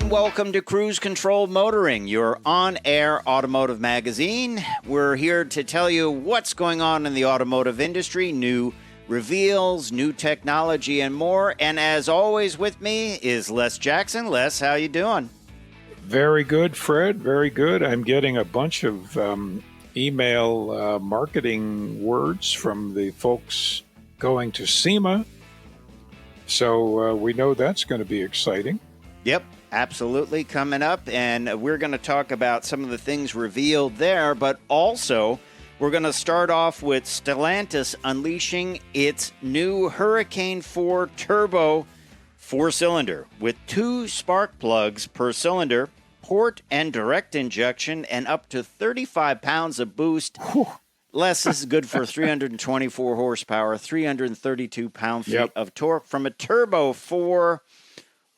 and welcome to Cruise Control Motoring, your on-air automotive magazine. We're here to tell you what's going on in the automotive industry, new reveals, new technology, and more. And as always with me is Les Jackson. Les, how you doing? Very good, Fred. Very good. I'm getting a bunch of email marketing words from the folks going to SEMA. So we know that's going to be exciting. Yep, absolutely. Coming up, and we're going to talk about some of the things revealed there, but also we're going to start off with Stellantis unleashing its new Hurricane 4 Turbo 4-cylinder with 2 spark plugs per cylinder, port and direct injection, and up to 35 pounds of boost. Whew. Less, this is good for 324 horsepower, 332 pound-feet of torque from a Turbo 4.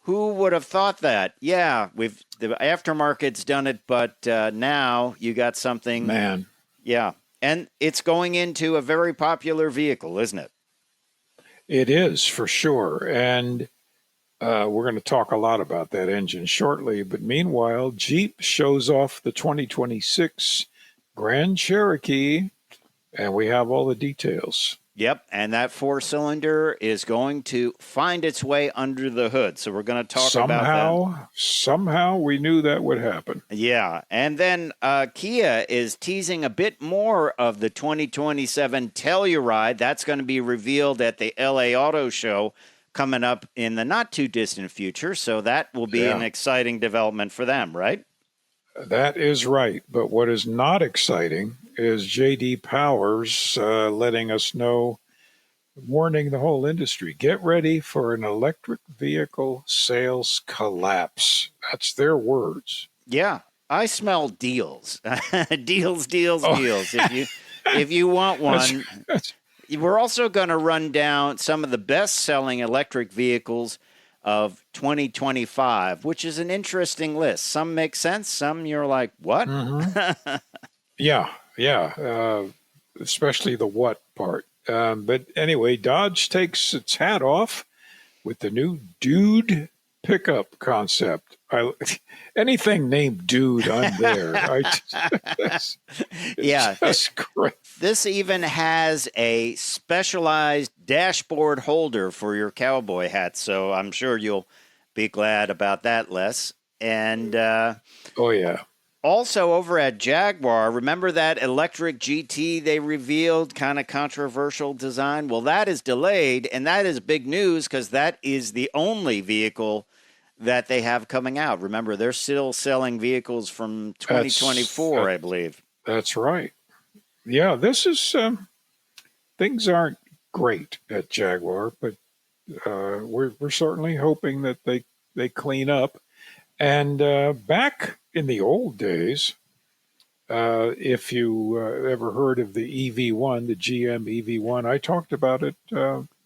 Who would have thought that? Yeah, the aftermarket's done it, but now you got something. Man. Yeah, and it's going into a very popular vehicle, isn't it? It is, for sure. And we're going to talk a lot about that engine shortly. But meanwhile, Jeep shows off the 2026 Grand Cherokee, and we have all the details. Yep, and that 4-cylinder is going to find its way under the hood. So we're going to talk about that. Somehow we knew that would happen. Yeah, and then Kia is teasing a bit more of the 2027 Telluride. That's going to be revealed at the LA Auto Show coming up in the not-too-distant future. So that will be an exciting development for them, right? That is right. But what is not exciting is J.D. Powers letting us know, warning the whole industry, get ready for an electric vehicle sales collapse. That's their words. Yeah, I smell deals. deals. If you want one. We're also going to run down some of the best-selling electric vehicles of 2025, which is an interesting list. Some make sense. Some you're like, what? Mm-hmm. Yeah. Especially the what part. But anyway, Dodge takes its hat off with the new Dude pickup concept. Anything named Dude, I'm there. That's great. This even has a specialized dashboard holder for your cowboy hat, so I'm sure you'll be glad about that, Les. And oh yeah. Also over at Jaguar, remember that electric GT they revealed, kind of controversial design? Well, that is delayed, and that is big news because that is the only vehicle that they have coming out. Remember, they're still selling vehicles from 2024, I believe. That's right. Yeah, this is, things aren't great at Jaguar, but we're certainly hoping that they clean up. And back in the old days, if you ever heard of the EV1, the GM EV1, I talked about it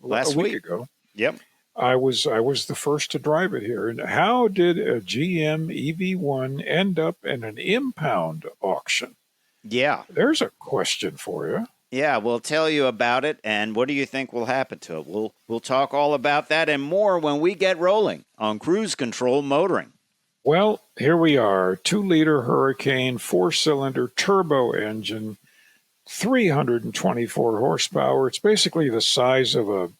last week ago. Yep. I was the first to drive it here. And how did a GM EV1 end up in an impound auction? Yeah. There's a question for you. Yeah, we'll tell you about it, and what do you think will happen to it? We'll talk all about that and more when we get rolling on Cruise Control Motoring. Well, here we are, 2-liter Hurricane 4-cylinder turbo engine, 324 horsepower. It's basically the size of a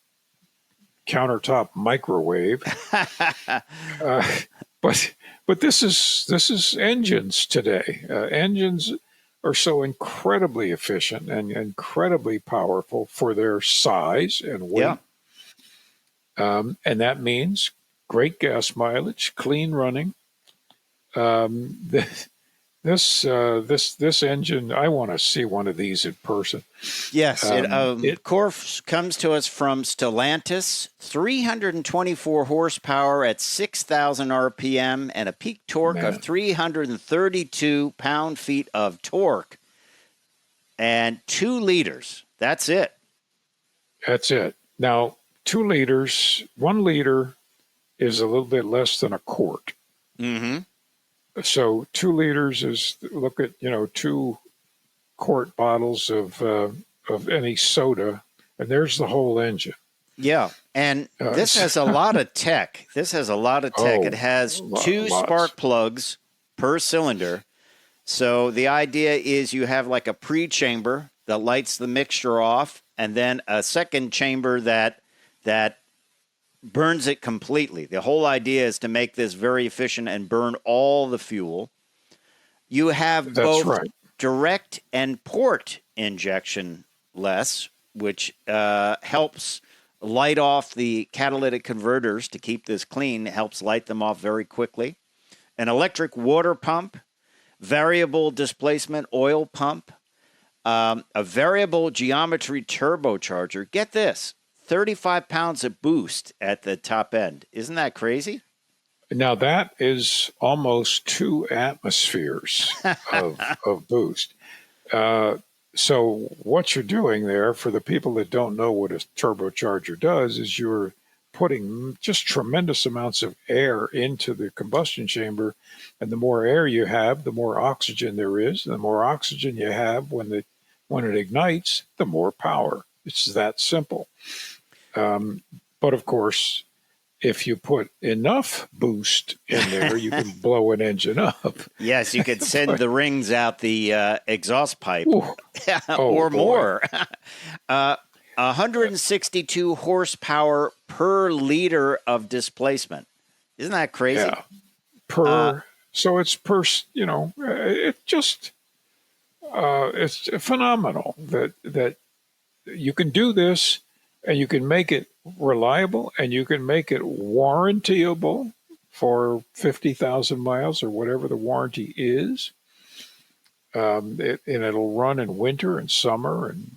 countertop microwave. But this is engines today. Engines are so incredibly efficient and incredibly powerful for their size and weight. Yeah. And that means great gas mileage, clean running. This engine, I want to see one of these in person. Yes, it comes to us from Stellantis, 324 horsepower at 6,000 RPM and a peak torque of 332 pound-feet of torque and 2 liters. That's it. That's it. Now, 2 liters, 1 liter is a little bit less than a quart. Mm-hmm. So 2 liters is, look at, 2 quart bottles of any soda, and there's the whole engine. Yeah, And this has a lot of tech. This has a lot of tech. It has two spark plugs per cylinder. So the idea is you have like a pre-chamber that lights the mixture off, and then a second chamber that burns it completely. The whole idea is to make this very efficient and burn all the fuel. You have both direct and port injection less, which helps light off the catalytic converters to keep this clean, helps light them off very quickly. An electric water pump, variable displacement oil pump, a variable geometry turbocharger. Get this, 35 pounds of boost at the top end. Isn't that crazy? Now, that is almost 2 atmospheres of boost. So what you're doing there, for the people that don't know what a turbocharger does, is you're putting just tremendous amounts of air into the combustion chamber. And the more air you have, the more oxygen there is. And the more oxygen you have when it ignites, the more power. It's that simple. But of course, if you put enough boost in there, you can blow an engine up. Yes, you could send the rings out the exhaust pipe or more. 162 horsepower per liter of displacement. Isn't that crazy? Yeah. So it's per, it just, it's phenomenal that you can do this, and you can make it reliable, and you can make it warrantyable for 50,000 miles or whatever the warranty is. And it'll run in winter and summer, and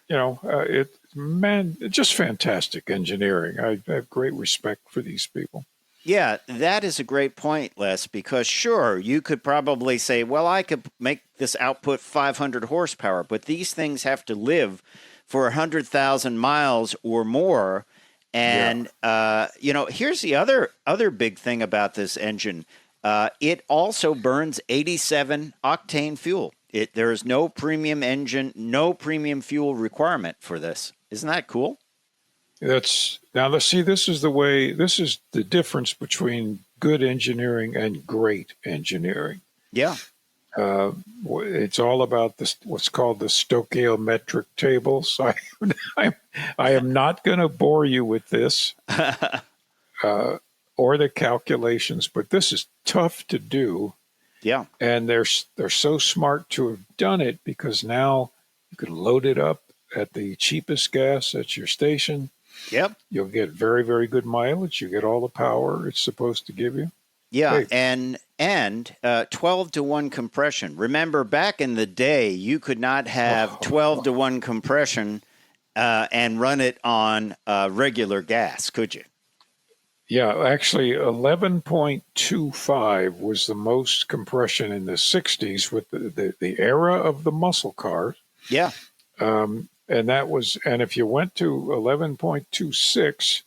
it's just fantastic engineering. I have great respect for these people. Yeah, that is a great point, Les, because sure, you could probably say, well, I could make this output 500 horsepower, but these things have to live for 100,000 miles or more. And, here's the other big thing about this engine. It also burns 87 octane fuel. There is no premium engine, no premium fuel requirement for this. Isn't that cool? This is the difference between good engineering and great engineering. Yeah. It's all about what's called the stoichiometric table. So I am not going to bore you with this or the calculations, but this is tough to do. Yeah. And they're so smart to have done it, because now you can load it up at the cheapest gas at your station. Yep. You'll get very, very good mileage. You get all the power it's supposed to give you. Yeah, and 12-to-1 compression. Remember, back in the day, you could not have 12-to-1 compression and run it on regular gas, could you? Yeah, actually, 11.25 was the most compression in the 60s with the era of the muscle cars. Yeah. And if you went to 11.26,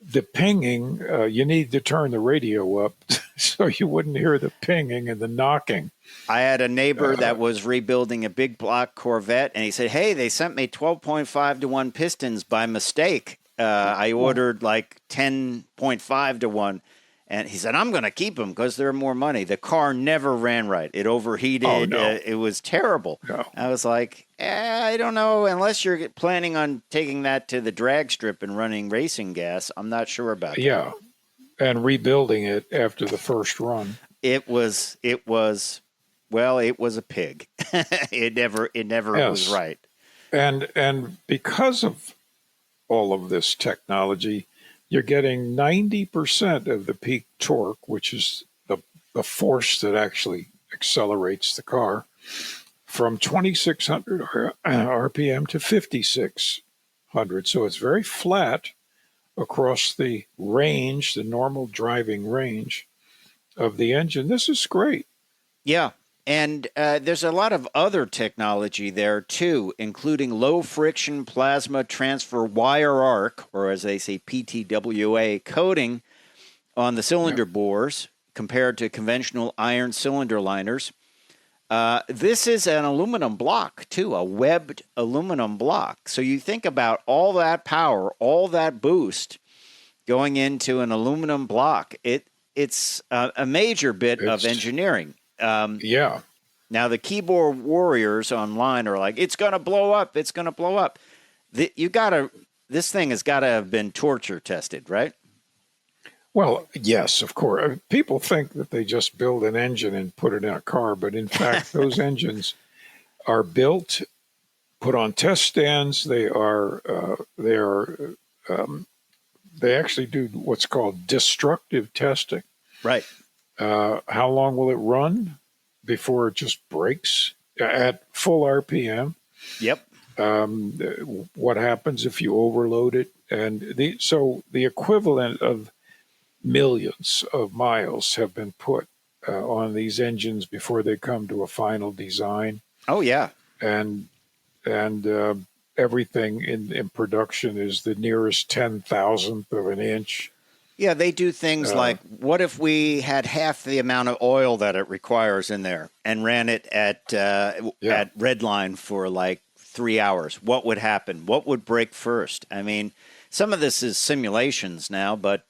the pinging, you need to turn the radio up so you wouldn't hear the pinging and the knocking. I had a neighbor that was rebuilding a big block Corvette, and he said, hey, they sent me 12.5-to-1 pistons by mistake. I ordered like 10.5-to-1. And he said, I'm going to keep them because they're more money. The car never ran right. It overheated. Oh, no. It was terrible. No. I was like, I don't know. Unless you're planning on taking that to the drag strip and running racing gas, I'm not sure about that. Yeah, and rebuilding it after the first run. It was a pig. It never was right. And because of all of this technology, you're getting 90% of the peak torque, which is the force that actually accelerates the car, from 2,600 RPM to 5,600. So it's very flat across the range, the normal driving range of the engine. This is great. Yeah. And there's a lot of other technology there, too, including low-friction plasma transfer wire arc, or as they say, PTWA, coating on the cylinder bores compared to conventional iron cylinder liners. This is an aluminum block, too, a webbed aluminum block. So you think about all that power, all that boost going into an aluminum block. It's a major bit of engineering. Yeah. Now, the keyboard warriors online are like, it's going to blow up. It's going to blow up. This thing has got to have been torture tested, right? Well, yes, of course. People think that they just build an engine and put it in a car, but in fact, those engines are built, put on test stands. They actually do what's called destructive testing. Right. How long will it run before it just breaks at full RPM? Yep. What happens if you overload it? And so the equivalent of millions of miles have been put on these engines before they come to a final design. Oh, yeah. And everything in production is the nearest 10,000th of an inch. Yeah, they do things like, what if we had half the amount of oil that it requires in there and ran it at red line for like 3 hours? What would happen? What would break first? I mean, some of this is simulations now, but,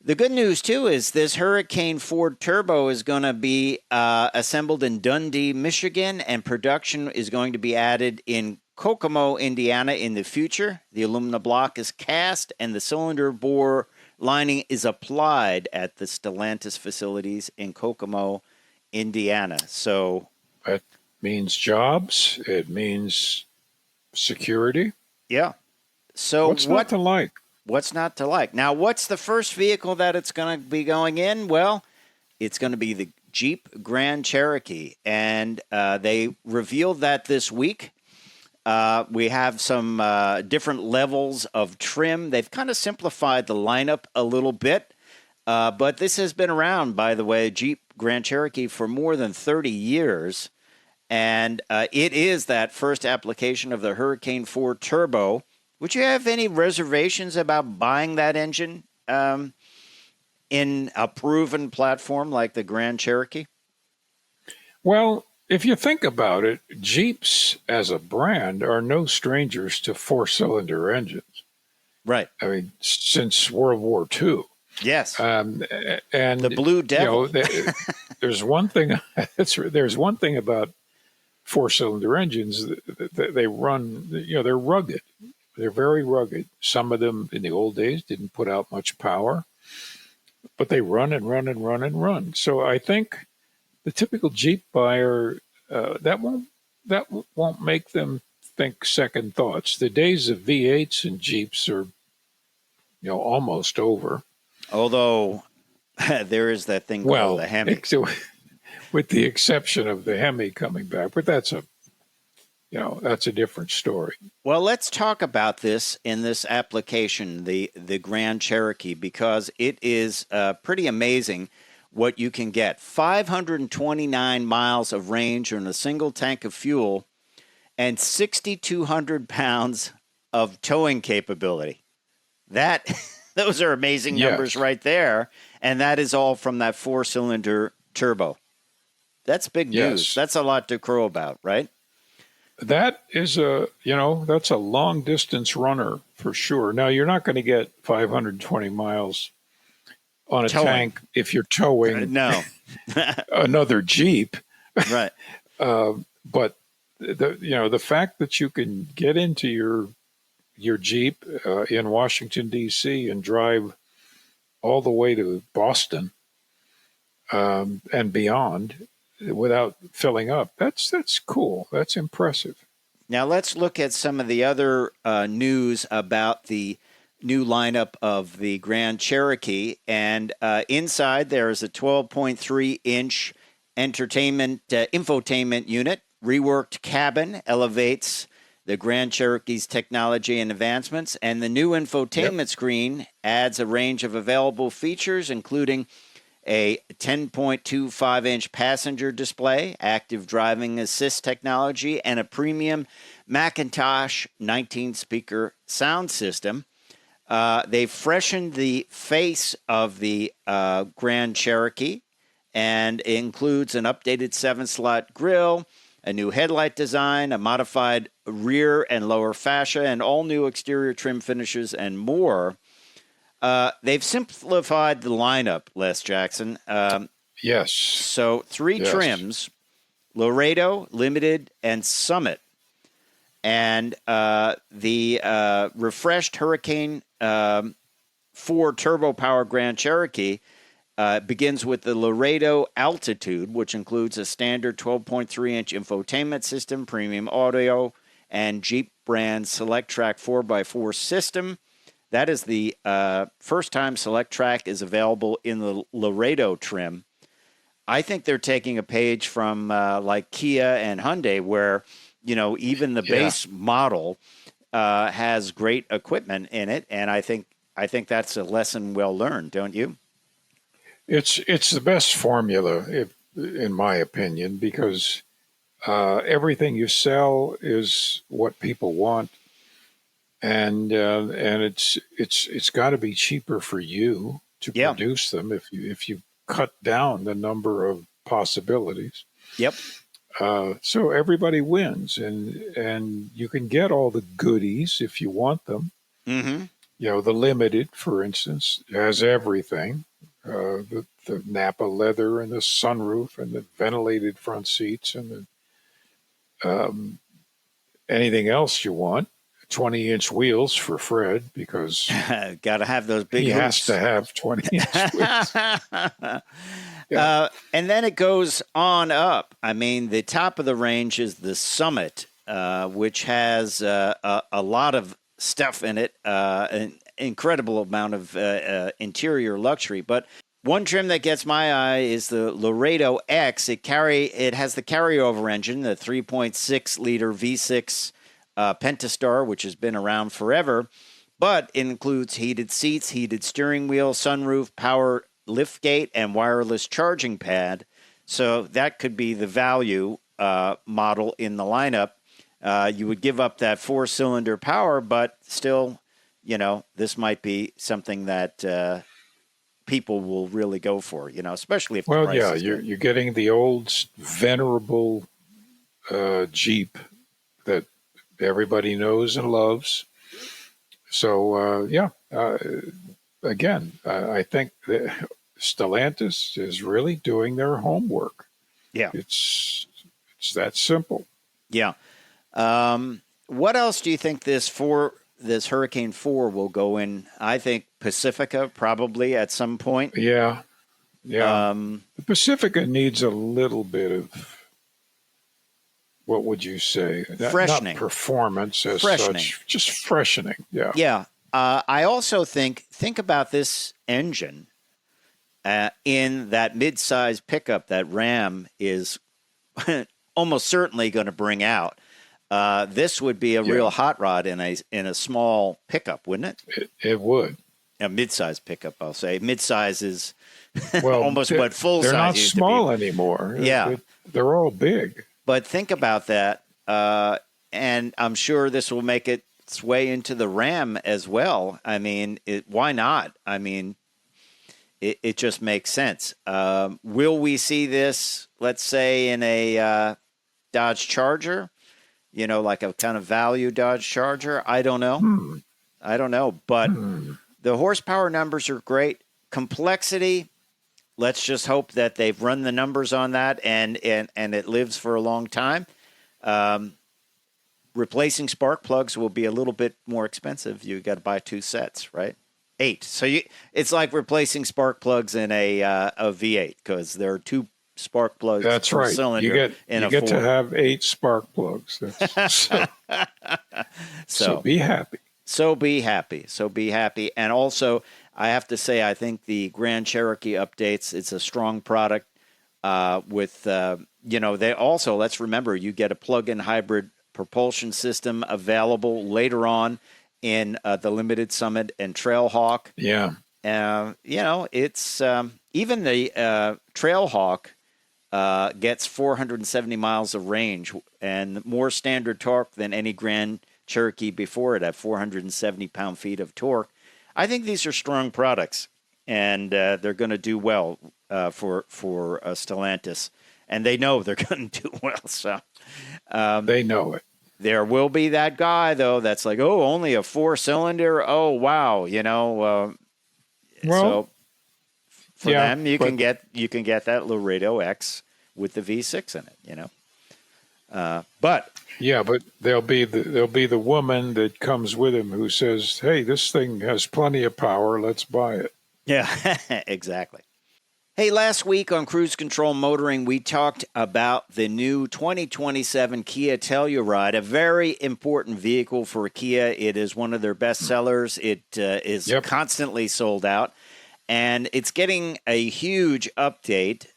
the good news, too, is this Hurricane Ford Turbo is going to be assembled in Dundee, Michigan, and production is going to be added in Kokomo, Indiana in the future. The aluminum block is cast, and the cylinder bore lining is applied at the Stellantis facilities in Kokomo, Indiana. So that means jobs. It means security. Yeah. So what's not to like? What's not to like? Now, what's the first vehicle that it's going to be going in? Well, it's going to be the Jeep Grand Cherokee, and they revealed that this week. We have some different levels of trim. They've kind of simplified the lineup a little bit, but this has been around, by the way, Jeep Grand Cherokee, for more than 30 years, and it is that first application of the Hurricane 4 Turbo. Would you have any reservations about buying that engine in a proven platform like the Grand Cherokee? Well, if you think about it, Jeeps as a brand are no strangers to four-cylinder engines. Right. I mean, since World War II. Yes. And the Blue Devil. There's one thing. There's one thing about four-cylinder engines. They run. They're rugged. They're very rugged. Some of them in the old days didn't put out much power, but they run and run and run and run. So I think the typical Jeep buyer, that won't make them think second thoughts. The days of V8s and Jeeps are, almost over. Although there is that thing called the Hemi. With the exception of the Hemi coming back, but that's a different story. Well, let's talk about this in this application, the Grand Cherokee, because it is pretty amazing what you can get. 529 miles of range on a single tank of fuel and 6,200 pounds of towing capability. Those are amazing numbers right there, and that is all from that four-cylinder turbo. That's big news. That's a lot to crow about, right? That is that's a long distance runner for sure. Now, you're not going to get 520 miles on a tank if you're towing another Jeep. Right. But the fact that you can get into your Jeep in Washington, D.C. and drive all the way to Boston and beyond without filling up, that's cool. That's impressive. Now let's look at some of the other news about the new lineup of the Grand Cherokee. And inside there is a 12.3-inch infotainment unit. Reworked cabin elevates the Grand Cherokee's technology and advancements. And the new infotainment screen adds a range of available features, including a 10.25-inch passenger display, active driving assist technology, and a premium Macintosh 19-speaker sound system. They freshened the face of the Grand Cherokee and it includes an updated 7-slot grille, a new headlight design, a modified rear and lower fascia, and all new exterior trim finishes and more. They've simplified the lineup, Les Jackson. Yes. So 3 trims, Laredo, Limited, and Summit. And the refreshed Hurricane 4 Turbo Power Grand Cherokee begins with the Laredo Altitude, which includes a standard 12.3-inch infotainment system, premium audio, and Jeep brand Select Track 4x4 system. That is the first time Select Track is available in the Laredo trim. I think they're taking a page from like Kia and Hyundai, where even the base model has great equipment in it, and I think that's a lesson well learned, don't you? It's the best formula, in my opinion, because everything you sell is what people want, and it's got to be cheaper for you to produce them if you cut down the number of possibilities. Yep. So everybody wins, and you can get all the goodies if you want them. Mm-hmm. The Limited, for instance, has everything. The Napa leather and the sunroof and the ventilated front seats and the anything else you want. 20-inch wheels for Fred, because got to have those big. He has to have 20-inch wheels. And then it goes on up. I mean, the top of the range is the Summit, which has a lot of stuff in it, an incredible amount of interior luxury. But one trim that gets my eye is the Laredo X. It has the carryover engine, the 3.6-liter V6 Pentastar, which has been around forever, but it includes heated seats, heated steering wheel, sunroof, power liftgate, and wireless charging pad. So that could be the value model in the lineup. You would give up that 4-cylinder power, but still, this might be something that people will really go for, especially if the price is good. You're getting the old venerable Jeep that everybody knows and loves. So, again, I think that Stellantis is really doing their homework. Yeah. It's that simple. Yeah. What else do you think this Hurricane 4 will go in? I think Pacifica probably at some point. Yeah. The Pacifica needs a little bit of, what would you say? Freshening. Not performance as such, just freshening. Yeah. Yeah. I also think about this engine in that mid-size pickup that Ram is almost certainly going to bring out. This would be a real hot rod in a small pickup, wouldn't it? It would. A mid-size pickup, I'll say. Mid-size is almost what full size They're not used small to be. anymore. Yeah. They're all big. But think about that, and I'm sure this will make its way into the Ram as well. I mean, why not? I mean, it just makes sense. Will we see this, let's say, in a Dodge Charger? Like a kind of value Dodge Charger? I don't know. I don't know. But the horsepower numbers are great. Complexity, let's just hope that they've run the numbers on that and it lives for a long time. Replacing spark plugs will be a little bit more expensive. You got to buy 2 sets, right? 8. So it's like replacing spark plugs in a V8 because there are 2 spark plugs per cylinder. You get to have 8 spark plugs. So be happy. So be happy. And also, I have to say, I think the Grand Cherokee updates, it's a strong product they also, let's remember, you get a plug-in hybrid propulsion system available later on in the Limited, Summit, and Trailhawk. Yeah. It's even the Trailhawk gets 470 miles of range and more standard torque than any Grand Cherokee before it at 470 pound-feet of torque. I think these are strong products. and they're going to do well for Stellantis, and they know they're going to do well. So they know it. There will be that guy though that's like, oh, only a 4-cylinder. Oh, wow, so for them, you can get that Laredo X with the V6 in it. But there'll be the woman that comes with him who says, "Hey, this thing has plenty of power. Let's buy it." Yeah, exactly. Hey, last week on Cruise Control Motoring, we talked about the new 2027 Kia Telluride, a very important vehicle for Kia. It is one of their best sellers. It is constantly sold out, and it's getting a huge update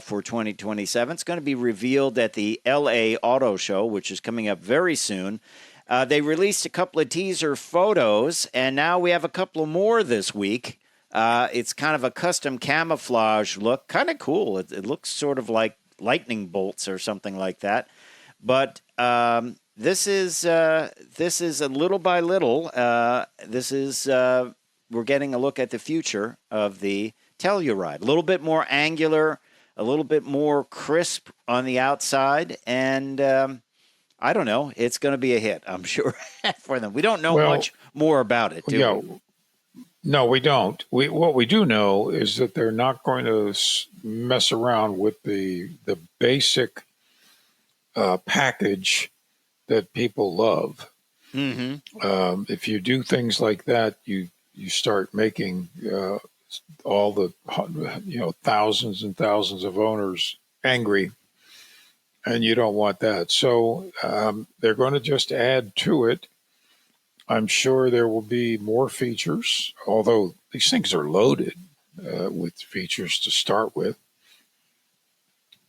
for 2027. It's going to be revealed at the LA Auto Show, which is coming up very soon. They released a couple of teaser photos, and now we have a couple more this week. It's kind of a custom camouflage look, kind of cool. It looks sort of like lightning bolts or something like that. But this is a little by little. We're getting a look at the future of the Telluride. A little bit more angular, a little bit more crisp on the outside, and I don't know. It's going to be a hit, I'm sure, for them. We don't know much more about it, do we? No, we don't. What we do know is that they're not going to mess around with the basic package that people love. Mm-hmm. If you do things like that, you start making all the thousands and thousands of owners angry, and you don't want that. So they're going to just add to it. I'm sure there will be more features, although these things are loaded with features to start with.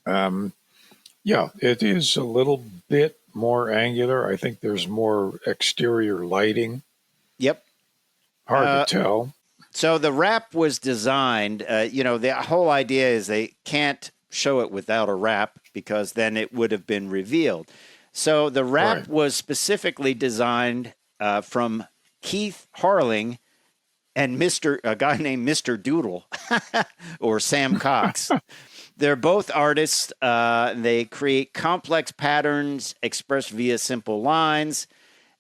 It is a little bit more angular. I think there's more exterior lighting. Yep. Hard to tell. So the wrap was designed, the whole idea is they can't show it without a wrap because then it would have been revealed. So the wrap was specifically designed from Keith Harling and a guy named Mr. Doodle or Sam Cox. They're both artists. They create complex patterns expressed via simple lines,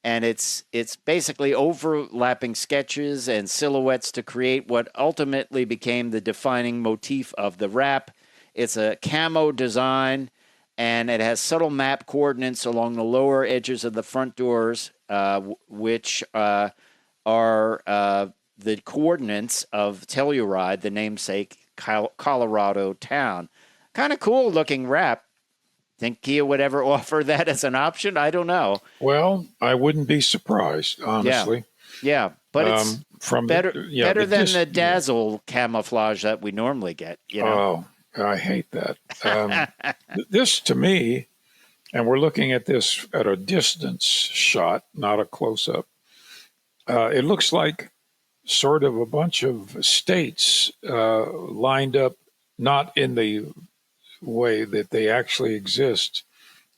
and it's basically overlapping sketches and silhouettes to create what ultimately became the defining motif of the wrap. It's a camo design, and it has subtle map coordinates along the lower edges of the front doors, which are the coordinates of Telluride, the namesake Colorado town. Kind of cool looking wrap. Think Kia would ever offer that as an option? I don't know. Well, I wouldn't be surprised, honestly. Yeah, but it's better than the Dazzle camouflage that we normally get. Oh, I hate that. This, to me, and we're looking at this at a distance shot, not a close-up, it looks like sort of a bunch of states lined up, not in the way that they actually exist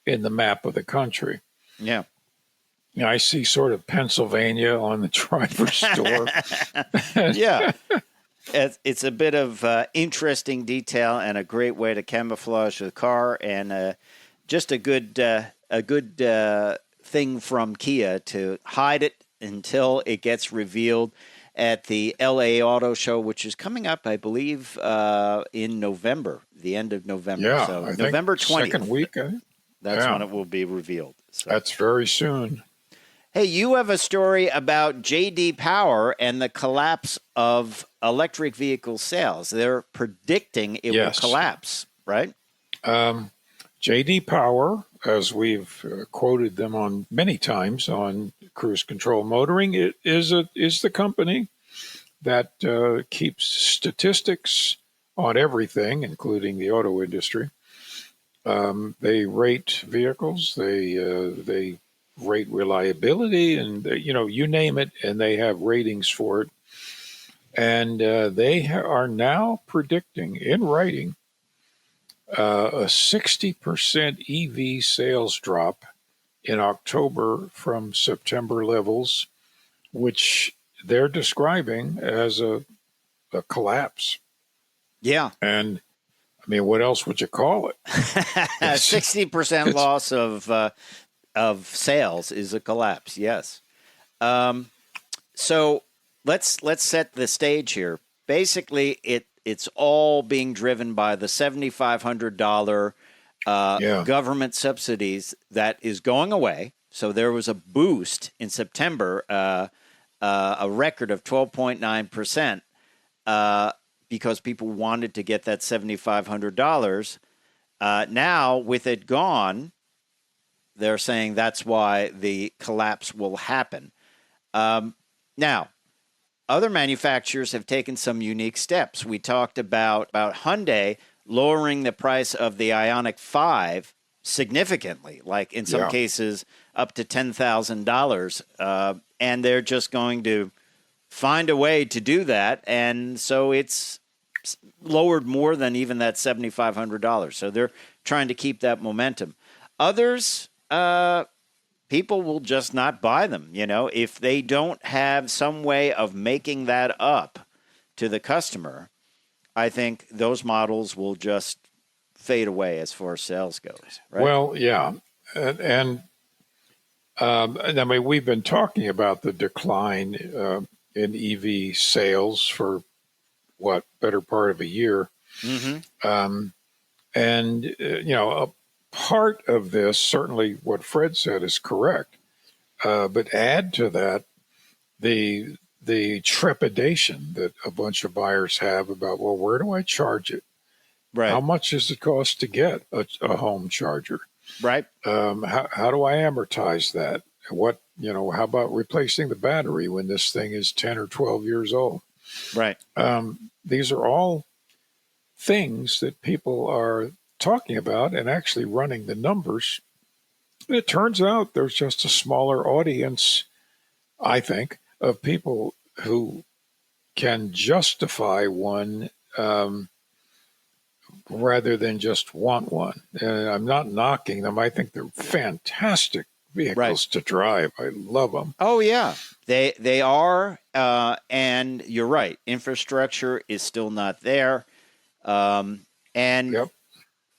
in the map of the country. Yeah. I see sort of Pennsylvania on the driver's door. Yeah. It's a bit of interesting detail and a great way to camouflage the car, and just a good thing from Kia to hide it until it gets revealed at the LA Auto Show, which is coming up, I believe, in November, the end of November. Yeah, so I think November 20th. Second week, That's when it will be revealed. So. That's very soon. Hey, you have a story about J.D. Power and the collapse of electric vehicle sales. They're predicting it will collapse, right? J.D. Power, as we've quoted them on many times on Cruise Control Motoring, it is the company that keeps statistics on everything, including the auto industry. They rate vehicles. They rate reliability, and you name it, and they have ratings for it. And they are now predicting in writing a 60% EV sales drop in October from September levels, which they're describing as a a collapse. Yeah. And I mean, what else would you call it? 60% loss of sales is a collapse. Yes. So let's set the stage here. Basically, it's all being driven by the $7,500 government subsidies that is going away. So there was a boost in September, a record of 12.9%, because people wanted to get that $7,500. Now, with it gone, they're saying that's why the collapse will happen. Now, other manufacturers have taken some unique steps. We talked about Hyundai lowering the price of the Ioniq 5 significantly, like in some cases up to $10,000. And they're just going to find a way to do that. And so it's lowered more than even that $7,500. So they're trying to keep that momentum. Others, people will just not buy them. You know, if they don't have some way of making that up to the customer, I think those models will just fade away as far as sales goes. Right? Well, yeah. And I mean, we've been talking about the decline in EV sales for better part of a year. Mm-hmm. And, you know, a part of this, certainly what Fred said is correct. But add to that the trepidation that a bunch of buyers have about, well, where do I charge it? Right. How much does it cost to get a home charger? Right. How do I amortize that? What, you know, how about replacing the battery when this thing is 10 or 12 years old? Right. These are all things that people are talking about and actually running the numbers. And it turns out there's just a smaller audience, I think, of people who can justify one rather than just want one. And I'm not knocking them. I think they're fantastic vehicles to drive. I love them. Oh, yeah. They are. And you're right. Infrastructure is still not there. And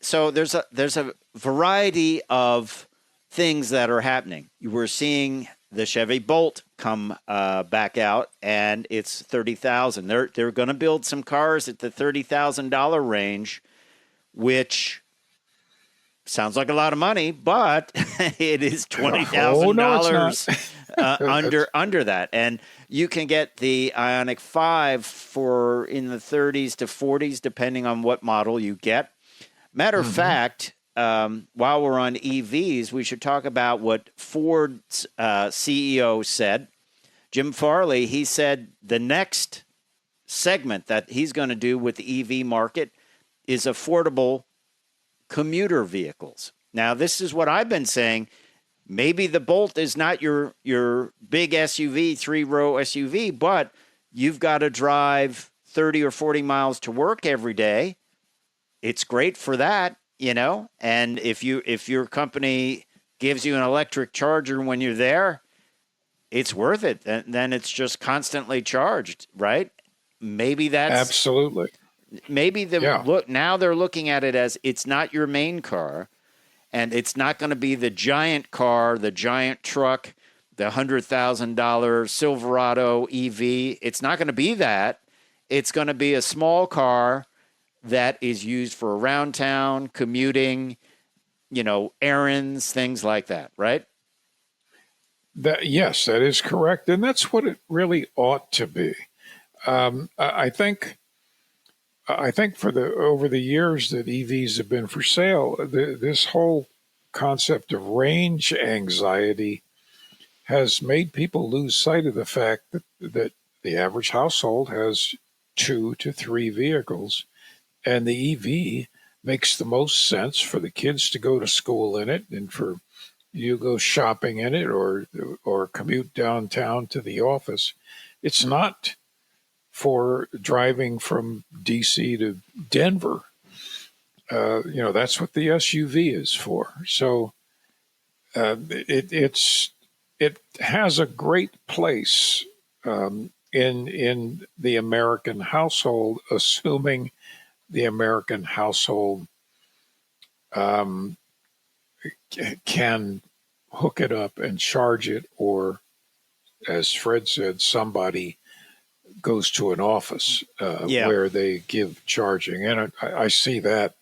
so there's a variety of things that are happening. We're seeing the Chevy Bolt come back out, and it's $30,000. They're going to build some cars at the $30,000 range, which sounds like a lot of money, but it is $20,000 under that. And you can get the Ioniq 5 for in the 30s to 40s, depending on what model you get. Matter of fact, while we're on EVs, we should talk about what Ford's CEO said. Jim Farley, he said the next segment that he's going to do with the EV market is affordable commuter vehicles. Now, this is what I've been saying. Maybe the Bolt is not your big SUV, 3-row SUV, but you've got to drive 30 or 40 miles to work every day. It's great for that, you know. And if your company gives you an electric charger when you're there, it's worth it. Then it's just constantly charged, right? Maybe that's absolutely. Maybe now they're looking at it as it's not your main car, and it's not going to be the giant car, the giant truck, the $100,000 Silverado EV. It's not going to be that. It's going to be a small car that is used for around town, commuting, you know, errands, things like that, right? Yes, that is correct. And that's what it really ought to be. I think for over the years that EVs have been for sale, this whole concept of range anxiety has made people lose sight of the fact that the average household has 2 to 3 vehicles, and the EV makes the most sense for the kids to go to school in it, and for you to go shopping in it, or commute downtown to the office. It's not for driving from DC to Denver. You know, that's what the SUV is for. So it has a great place in the American household, assuming the American household um, can hook it up and charge it, or as Fred said, somebody goes to an office Yeah. where they give charging. And I see that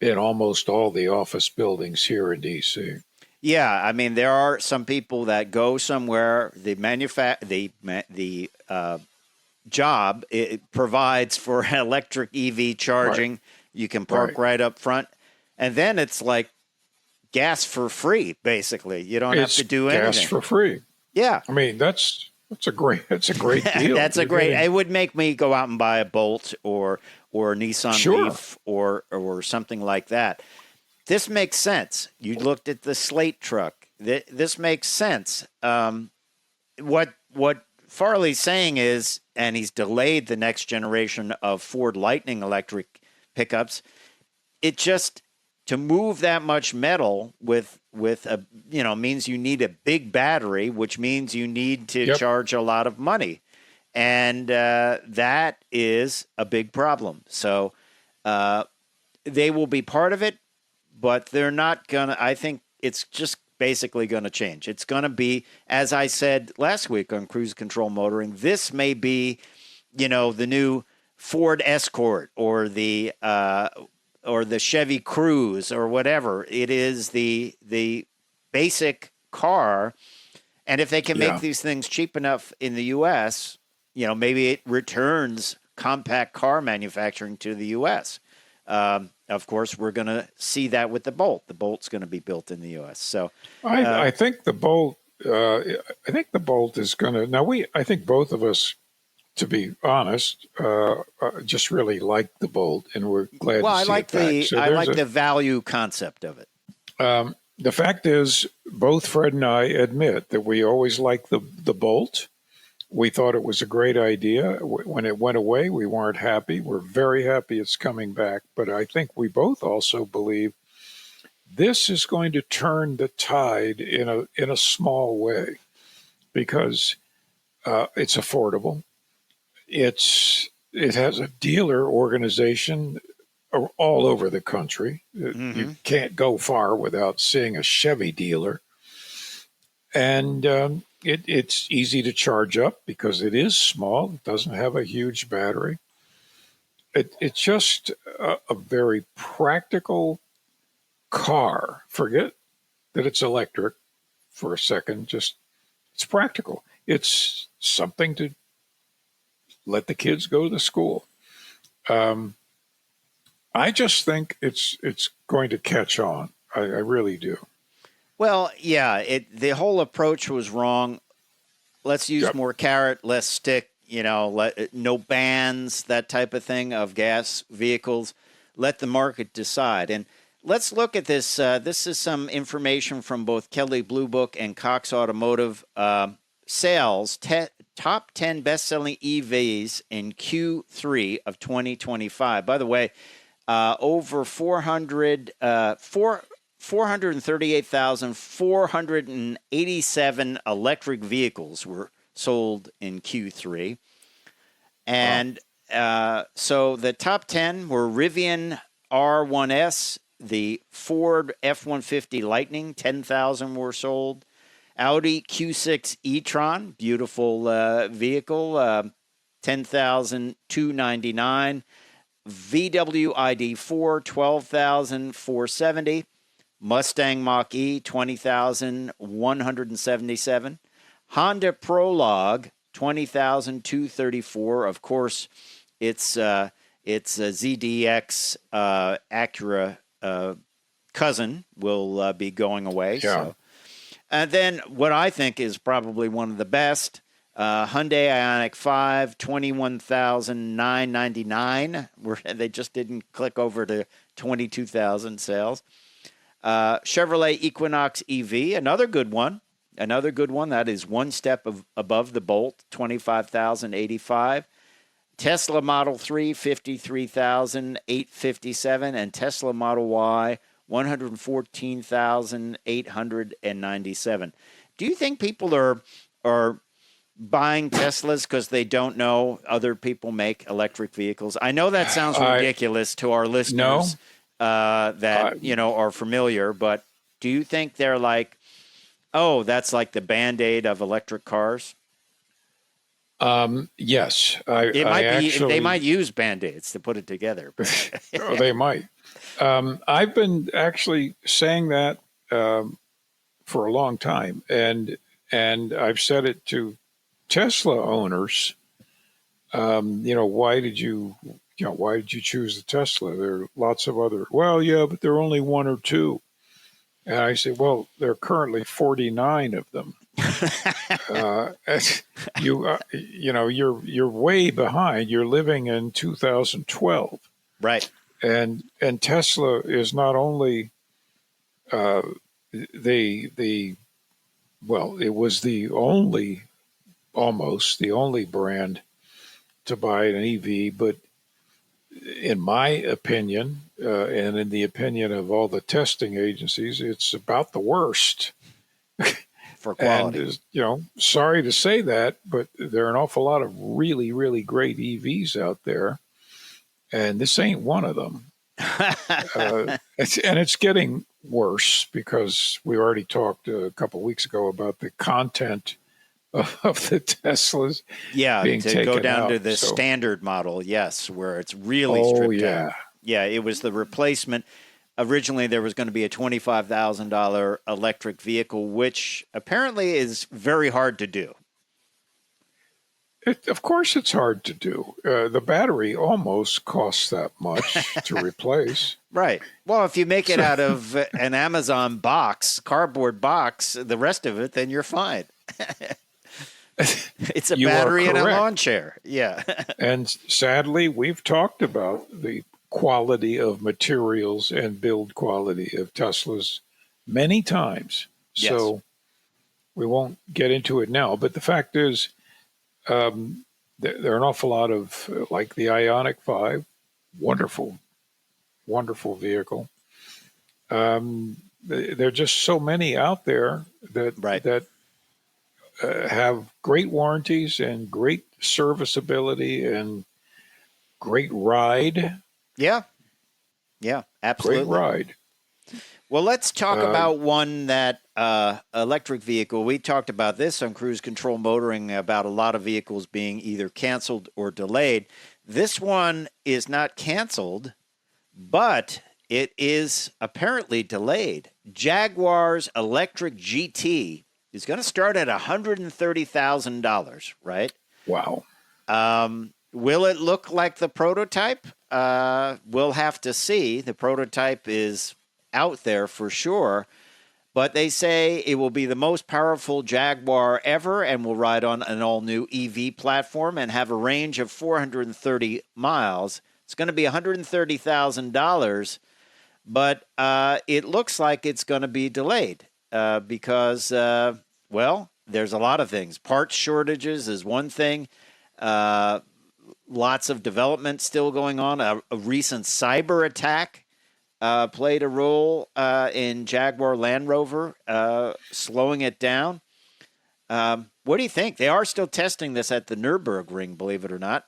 in almost all the office buildings here in D.C. Yeah, I mean, there are some people that go somewhere. The job it provides for electric EV Right, charging. You can park right. right up front, and then it's like gas for free. Basically, you don't have It's to do gas anything. for free. Yeah, I mean, that's a great deal. that's a You're great. getting It would make me go out and buy a Bolt or a Nissan sure. Leaf or something like that. This makes sense. You looked at the Slate truck. This makes sense. What Farley's saying is, and he's delayed the next generation of Ford Lightning electric pickups. It just to move that much metal with a means you need a big battery, which means you need to Yep. charge a lot of money, and that is a big problem. So they will be part of it, but they're not gonna. I think it's just basically going to change. It's going to be, as I said last week on Cruise Control Motoring, this may be, the new Ford Escort or the Chevy Cruze or whatever. It is the basic car, and if they can make Yeah. these things cheap enough in the U.S., maybe it returns compact car manufacturing to the U.S. Of course, we're going to see that with the Bolt. The Bolt's going to be built in the U.S. So, I think the Bolt. I think the Bolt is going to. Now I think both of us, to be honest, just really like the Bolt, and we're glad well, to I see like it back. So I there's like the value concept of it. the fact is, both Fred and I admit that we always liked the Bolt. We thought it was a great idea. When it went away, we weren't happy. We're very happy it's coming back. But I think we both also believe this is going to turn the tide in a small way because it's affordable. It has a dealer organization all over the country. Mm-hmm. You can't go far without seeing a Chevy dealer, and it's easy to charge up because it is small. It doesn't have a huge battery. It's just a very practical car. Forget that it's electric for a second. Just it's practical. It's something to let the kids go to school. Um, I just think it's going to catch on. I really do. Well, yeah, the whole approach was wrong. Let's use Yep. more carrot, less stick. No bans, that type of thing of gas vehicles. Let the market decide. And let's look at this. This is some information from both Kelley Blue Book and Cox Automotive. Sales, top 10 best-selling EVs in Q3 of 2025. By the way, over 438,487 electric vehicles were sold in Q3. And so the top 10 were Rivian R1S, the Ford F-150 Lightning, 10,000 were sold. Audi Q6 e-tron, beautiful vehicle, 10,299. VW ID4, 12,470. Mustang Mach-E, 20,177. Honda Prologue, 20,234. Of course, it's a ZDX Acura cousin will be going away. Yeah. So. And then what I think is probably one of the best, Hyundai Ioniq 5, 21,999. They just didn't click over to 22,000 sales. Chevrolet Equinox EV, another good one. That is one step above the Bolt, 25,085. Tesla Model 3, 53,857. And Tesla Model Y, 114,897. Do you think people are buying Teslas because they don't know other people make electric vehicles? I know that sounds ridiculous to our listeners that are familiar, but do you think they're like, oh, that's like the Band-Aid of electric cars? Yes, They might use Band-Aids to put it together. Oh, they might. I've been actually saying that for a long time, and I've said it to Tesla owners. Why did you choose the Tesla? There are lots of other. Well, yeah, but there are only one or two. And I say, well, there are currently 49 of them. You're way behind. You're living in 2012, right? And Tesla is not only it was almost the only brand to buy an EV, but in my opinion, and in the opinion of all the testing agencies, it's about the worst. For quality. And, sorry to say that, but there are an awful lot of really, really great EVs out there, and this ain't one of them. It's getting worse because we already talked a couple of weeks ago about the content of the Teslas. Yeah, being to taken go down out. to the standard model, yes, where it's really stripped down. Yeah, it was the replacement. Originally, there was going to be a $25,000 electric vehicle, which apparently is very hard to do. Of course, it's hard to do. The battery almost costs that much to replace. Right. Well, if you make it out of an Amazon box, cardboard box, the rest of it, then you're fine. It's a battery and a lawn chair. Yeah. And sadly, we've talked about the quality of materials and build quality of Teslas many times. Yes. So we won't get into it now. But the fact is, there are an awful lot of, like the Ioniq 5, wonderful, wonderful vehicle. There are just so many out there that have great warranties and great serviceability and great ride. Yeah. Yeah, absolutely. Great ride. Well, let's talk about one that electric vehicle. We talked about this on Cruise Control Motoring about a lot of vehicles being either canceled or delayed. This one is not canceled, but it is apparently delayed. Jaguar's electric GT is going to start at $130,000, right? Wow. Will it look like the prototype? We'll have to see. The prototype is out there for sure, but they say it will be the most powerful Jaguar ever and will ride on an all-new EV platform and have a range of 430 miles. It's going to be $130,000, but it looks like it's going to be delayed because, there's a lot of things. Parts shortages is one thing. Lots of development still going on. A recent cyber attack played a role in Jaguar Land Rover, slowing it down. What do you think? They are still testing this at the Nürburgring, believe it or not.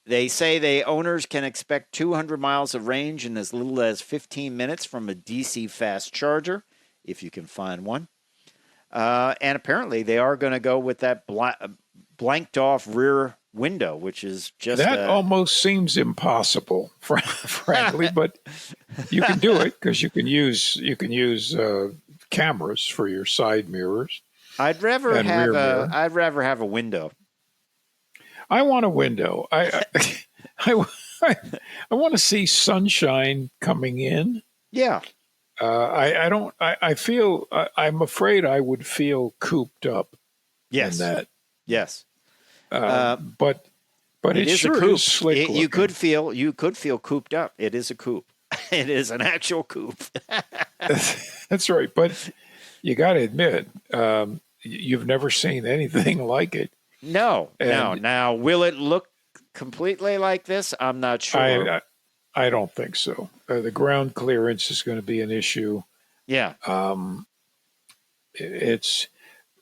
They say owners can expect 200 miles of range in as little as 15 minutes from a DC fast charger, if you can find one. And apparently they are going to go with that blanked off rear window, which is just that almost seems impossible, frankly, but you can do it because you can use cameras for your side mirrors. I'd rather have a window. I want a window. I want to see sunshine coming in. Yeah. I'm afraid I would feel cooped up. Yes. In that. Yes. But it sure a coupe. is slick. You could feel cooped up. It is a coupe. It is an actual coupe. That's right. But you got to admit, you've never seen anything like it. No. Now, will it look completely like this? I'm not sure. I don't think so. The ground clearance is going to be an issue. Yeah.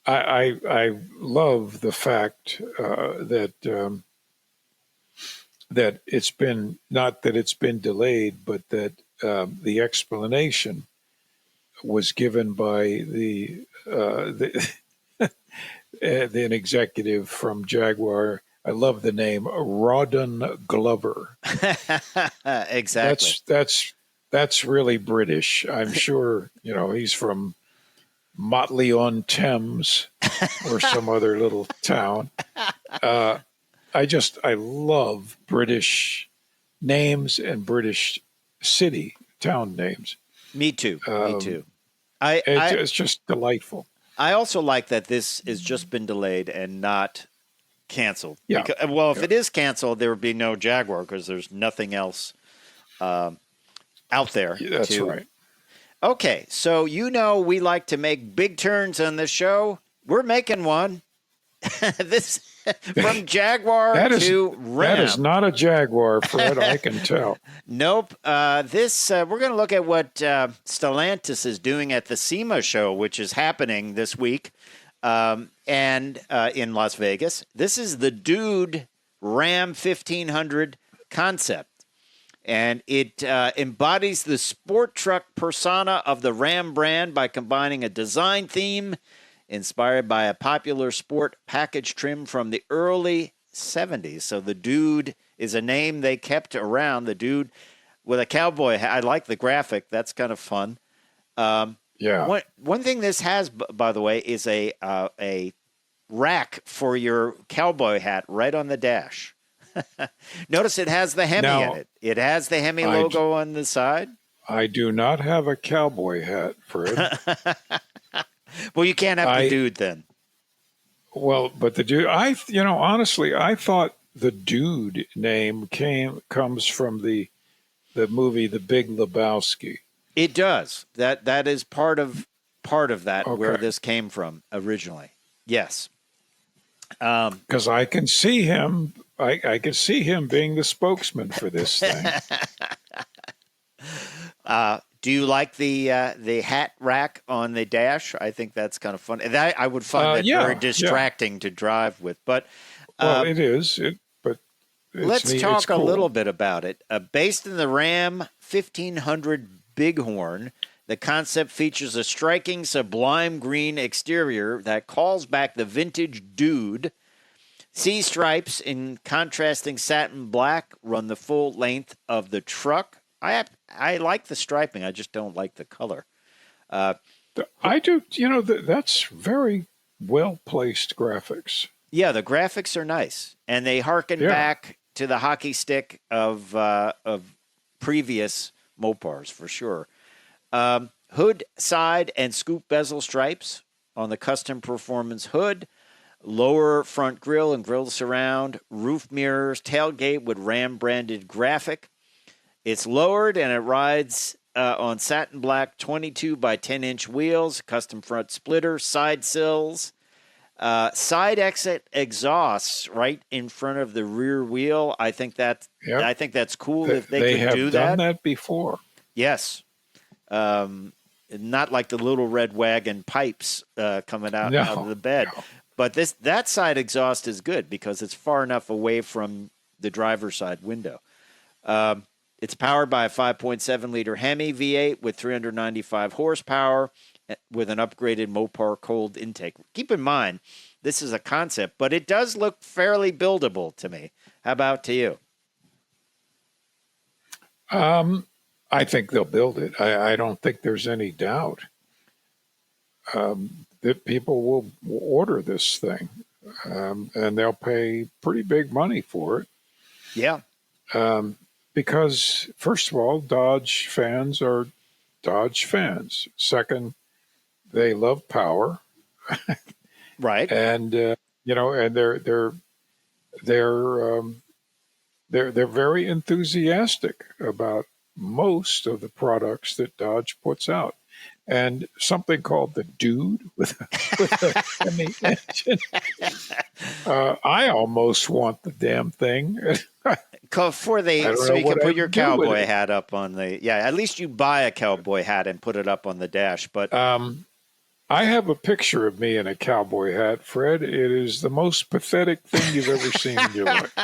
I love the fact that it's been not that it's been delayed, but that the explanation was given by an executive from Jaguar. I love the name Rawdon Glover. Exactly. That's really British. I'm sure he's from Motley-on-Thames or some other little town. Uh, I love British names and British town names. Me too. Me Um, too. I it's just delightful. I also like that this has just been delayed and not canceled. Yeah. Well, if Yeah. it is canceled, there would be no Jaguar because there's nothing else out there. That's right. Okay, so we like to make big turns on this show. We're making one. This from Jaguar to Ram. That is not a Jaguar, Fred. I can tell. Nope. We're going to look at what Stellantis is doing at the SEMA show, which is happening this week, and in Las Vegas. This is the Dude Ram 1500 concept. And it embodies the sport truck persona of the Ram brand by combining a design theme inspired by a popular sport package trim from the early 70s. So the Dude is a name they kept around, the Dude with a cowboy hat. I like the graphic. That's kind of fun. Yeah. One thing this has, by the way, is a rack for your cowboy hat right on the dash. Notice it has the Hemi in it. It has the Hemi logo on the side. I do not have a cowboy hat, Fred. Well, you can't have the Dude then. Well, but the Dude, honestly, I thought the Dude name comes from the movie The Big Lebowski. It does. That is part of that where Okay. this came from originally. Yes. Because I can see him. I can see him being the spokesman for this thing. Do you like the hat rack on the dash? I think that's kind of fun. I would find that very distracting to drive with. But well, it is. Let's talk a little bit about it. Based in the Ram 1500 Bighorn, the concept features a striking sublime green exterior that calls back the vintage Dude. C stripes in contrasting satin black run the full length of the truck. I like the striping. I just don't like the color. I do. That's very well placed graphics. Yeah, the graphics are nice, and they harken back to the hockey stick of previous Mopars for sure. Hood, side, and scoop bezel stripes on the custom performance hood. Lower front grille and grille surround, roof mirrors, tailgate with Ram branded graphic. It's lowered and it rides on satin black 22 by 10 inch wheels, custom front splitter, side sills, side exit exhausts right in front of the rear wheel. I think that's cool if they could do that. They have done that before. Yes. Not like the little red wagon pipes coming out of the bed. No. But that side exhaust is good because it's far enough away from the driver's side window. It's powered by a 5.7-liter Hemi V8 with 395 horsepower with an upgraded Mopar cold intake. Keep in mind, this is a concept, but it does look fairly buildable to me. How about to you? I think they'll build it. I don't think there's any doubt that people will order this thing, and they'll pay pretty big money for it. Yeah. Because, first of all, Dodge fans are Dodge fans. Second, they love power. Right. And, and they're very enthusiastic about most of the products that Dodge puts out. And something called the Dude with a Hemi engine. I almost want the damn thing. So you can put your cowboy hat up on the. Yeah, at least you buy a cowboy hat and put it up on the dash. But I I have a picture of me in a cowboy hat, Fred. It is the most pathetic thing you've ever seen in your life,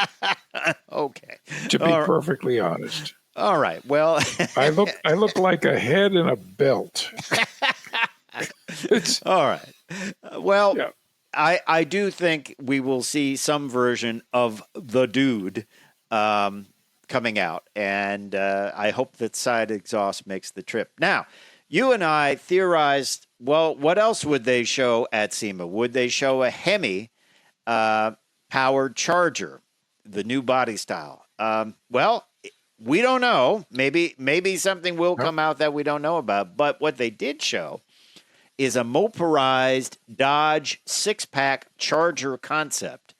Okay. to be perfectly honest. All right. Well, I look like a head in a belt. It's all right. Well, yeah. I do think we will see some version of the dude coming out, and I hope that side exhaust makes the trip. Now, you and I theorized, well, what else would they show at SEMA? Would they show a Hemi powered Charger, the new body style? Well, we don't know. Maybe something will come out that we don't know about. But what they did show is a motorized Dodge six-pack Charger concept.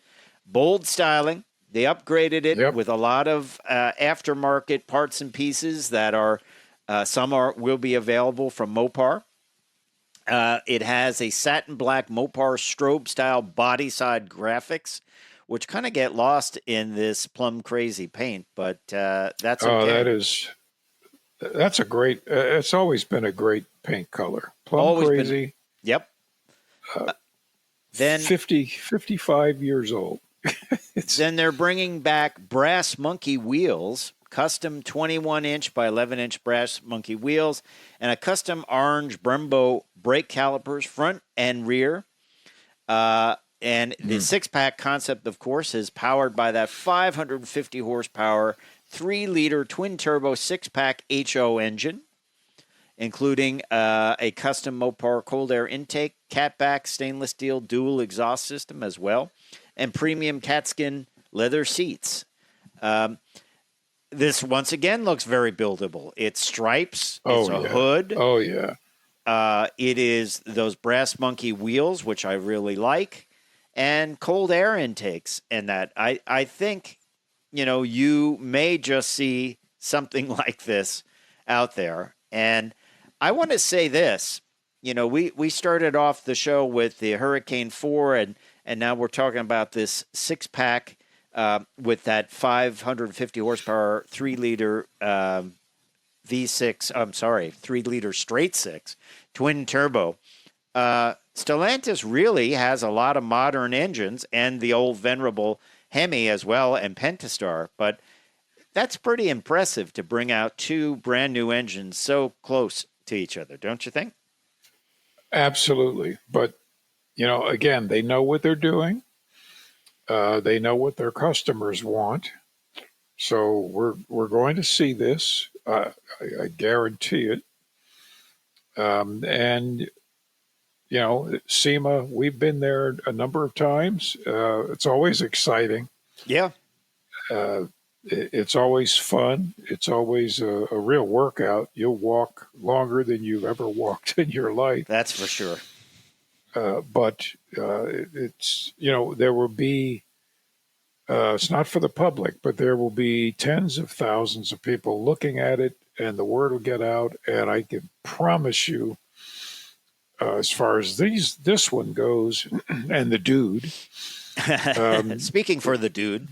Bold styling. They upgraded it with a lot of aftermarket parts and pieces that are will be available from Mopar. It has a satin black Mopar strobe-style body-side graphics, which kind of get lost in this plum crazy paint, but that's okay. That's a great. It's always been a great paint color. Plum Always crazy. Been, yep. Then 55 years old. Then they're bringing back brass monkey wheels, custom 21-inch by 11-inch brass monkey wheels, and a custom orange Brembo brake calipers, front and rear. And the six-pack concept, of course, is powered by that 550 horsepower, 3-liter twin-turbo six-pack HO engine, including a custom Mopar cold air intake, catback stainless steel dual exhaust system as well, and premium catskin leather seats. This, once again, looks very buildable. It's stripes. It's a hood. Oh, yeah. It is those brass monkey wheels, which I really like, and cold air intakes. And that I think, you may just see something like this out there. And I want to say this. We started off the show with the Hurricane 4, and now we're talking about this six-pack with that 550 horsepower 3-liter V6. I'm sorry, 3-liter straight six twin turbo. Stellantis really has a lot of modern engines and the old venerable Hemi as well and Pentastar, but that's pretty impressive to bring out two brand new engines so close to each other, don't you think? Absolutely. But, again, they know what they're doing. They know what their customers want. So we're going to see this. I guarantee it. And, SEMA, we've been there a number of times. It's always exciting. Yeah. It's always fun. It's always a real workout. You'll walk longer than you've ever walked in your life. That's for sure. But it's, there will be, it's not for the public, but there will be tens of thousands of people looking at it, and the word will get out. And I can promise you, as far as this one goes, and the dude. Speaking for the dude.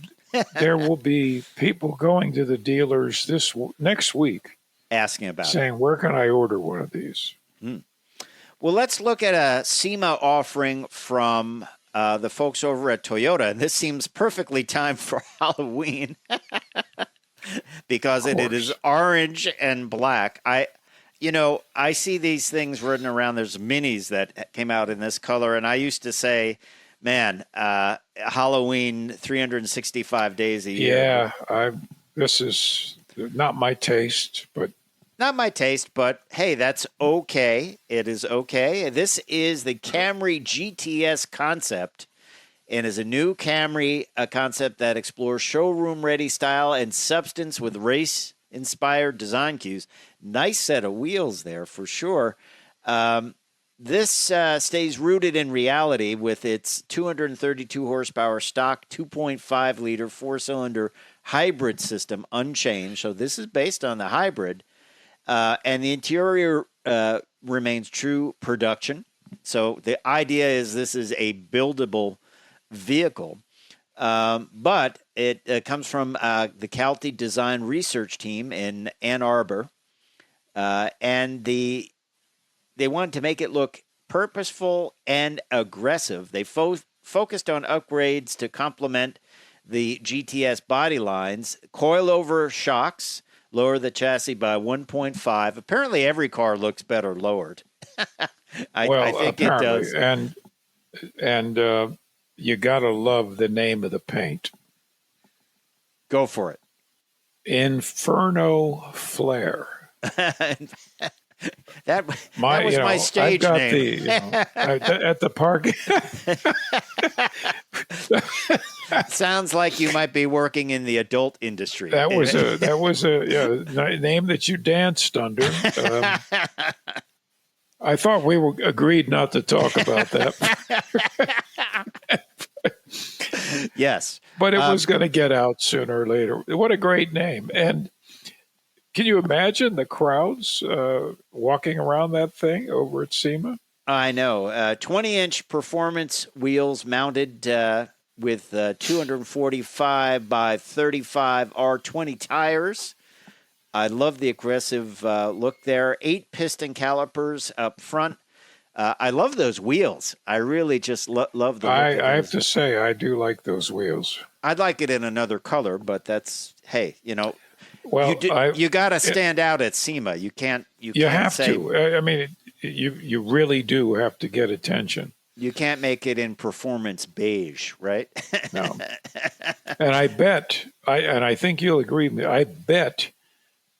There will be people going to the dealers next week asking about saying, where can I order one of these? Well, let's look at a SEMA offering from the folks over at Toyota. And this seems perfectly timed for Halloween because it is orange and black. I see these things running around. There's minis that came out in this color. And I used to say, man, Halloween 365 days a year. Yeah, this is not my taste, but... Not my taste, but hey, that's okay. It is okay. This is the Camry GTS concept and is a new Camry concept that explores showroom-ready style and substance with race-inspired design cues. Nice set of wheels there for sure. This stays rooted in reality with its 232 horsepower stock 2.5-liter four-cylinder hybrid system unchanged. So this is based on the hybrid. And the interior remains true production. So the idea is this is a buildable vehicle. But it comes from the Calty Design Research Team in Ann Arbor. And they wanted to make it look purposeful and aggressive. They focused on upgrades to complement the GTS body lines, coilover shocks, lower the chassis by 1.5. Apparently, every car looks better lowered. I think it apparently, does. and you gotta love the name of the paint, Go for it. Inferno Flare. that was my stage I've got name. at the park. Sounds like you might be working in the adult industry. That was a name that you danced under. I thought we were agreed not to talk about that. Yes. But it was going to get out sooner or later. What a great name. And can you imagine the crowds walking around that thing over at SEMA? I know. 20-inch performance wheels mounted with 245 by 35 R20 tires. I love the aggressive look there. 8 piston calipers up front. I love those wheels. I really just love the look. I have to say, I do like those wheels. I'd like it in another color, but that's, hey, well, you got to stand out at SEMA. You can't. You have to. I mean, you really do have to get attention. You can't make it in performance beige, right? No. And I bet, I think you'll agree with me. I bet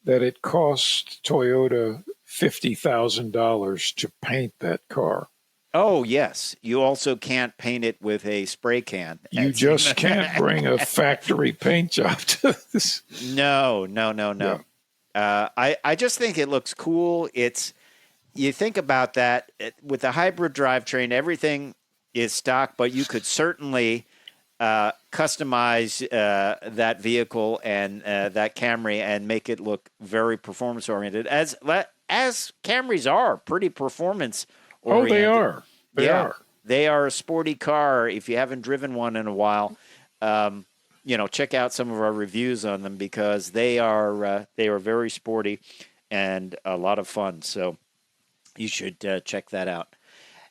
that it cost Toyota $50,000 to paint that car. Oh, yes. You also can't paint it with a spray can. You just can't bring a factory paint job to this. No. Yeah. I just think it looks cool. You think about that with the hybrid drivetrain, everything is stock, but you could certainly customize that vehicle and that Camry and make it look very performance oriented, as Camrys are pretty performance oriented. Oh, they are. They are. They are a sporty car. If you haven't driven one in a while, check out some of our reviews on them because they are very sporty and a lot of fun. So you should check that out.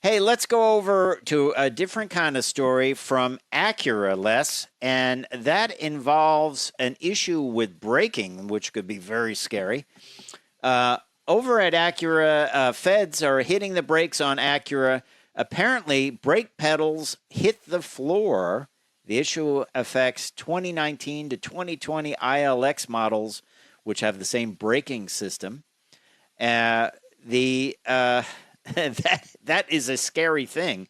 Hey, let's go over to a different kind of story from Acura, Les, and that involves an issue with braking, which could be very scary. Over at Acura, feds are hitting the brakes on Acura. Apparently, brake pedals hit the floor. The issue affects 2019 to 2020 ILX models, which have the same braking system. That is a scary thing.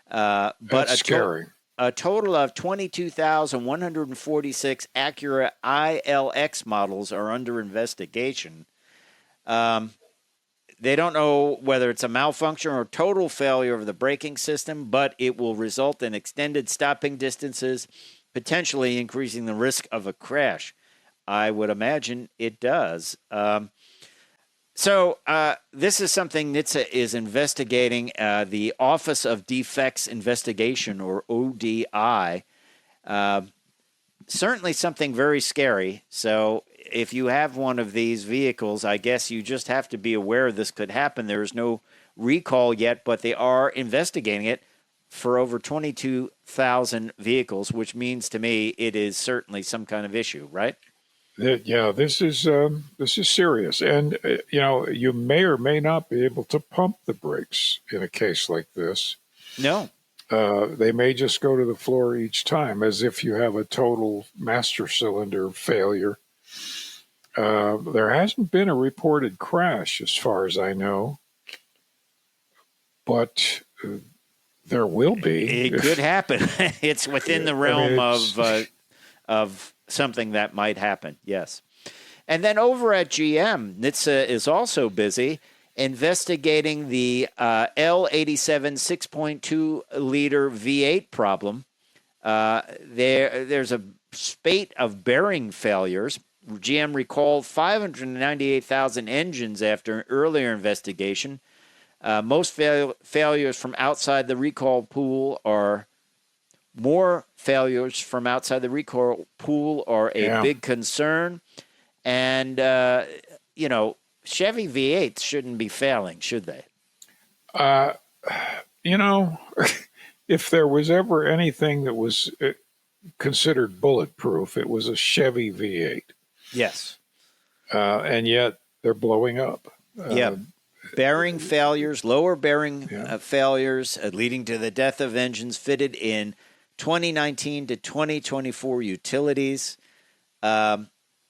But That's scary. A total of 22,146 Acura ILX models are under investigation. They don't know whether it's a malfunction or total failure of the braking system, but it will result in extended stopping distances, potentially increasing the risk of a crash. I would imagine it does. So this is something NHTSA is investigating. The Office of Defects Investigation, or ODI. Certainly something very scary. So if you have one of these vehicles, I guess you just have to be aware this could happen. There is no recall yet, but they are investigating it for over 22,000 vehicles, which means to me it is certainly some kind of issue, right? Yeah, this is serious, and you may or may not be able to pump the brakes in a case like this. No, they may just go to the floor each time, as if you have a total master cylinder failure. There hasn't been a reported crash, as far as I know, but there will be. It could happen. It's within the realm of something that might happen, yes. And then over at GM, NHTSA is also busy investigating the L87 6.2-liter V8 problem. There's a spate of bearing failures. GM recalled 598,000 engines after an earlier investigation. Most failures from outside the recall pool are more failures from outside the recall pool are a big concern. And, Chevy V8s shouldn't be failing, should they? you know, if there was ever anything that was considered bulletproof, it was a Chevy V8. Yes. And yet they're blowing up. Yeah. Bearing failures, lower bearing Yeah. failures, leading to the death of engines fitted in 2019 to 2024 utilities.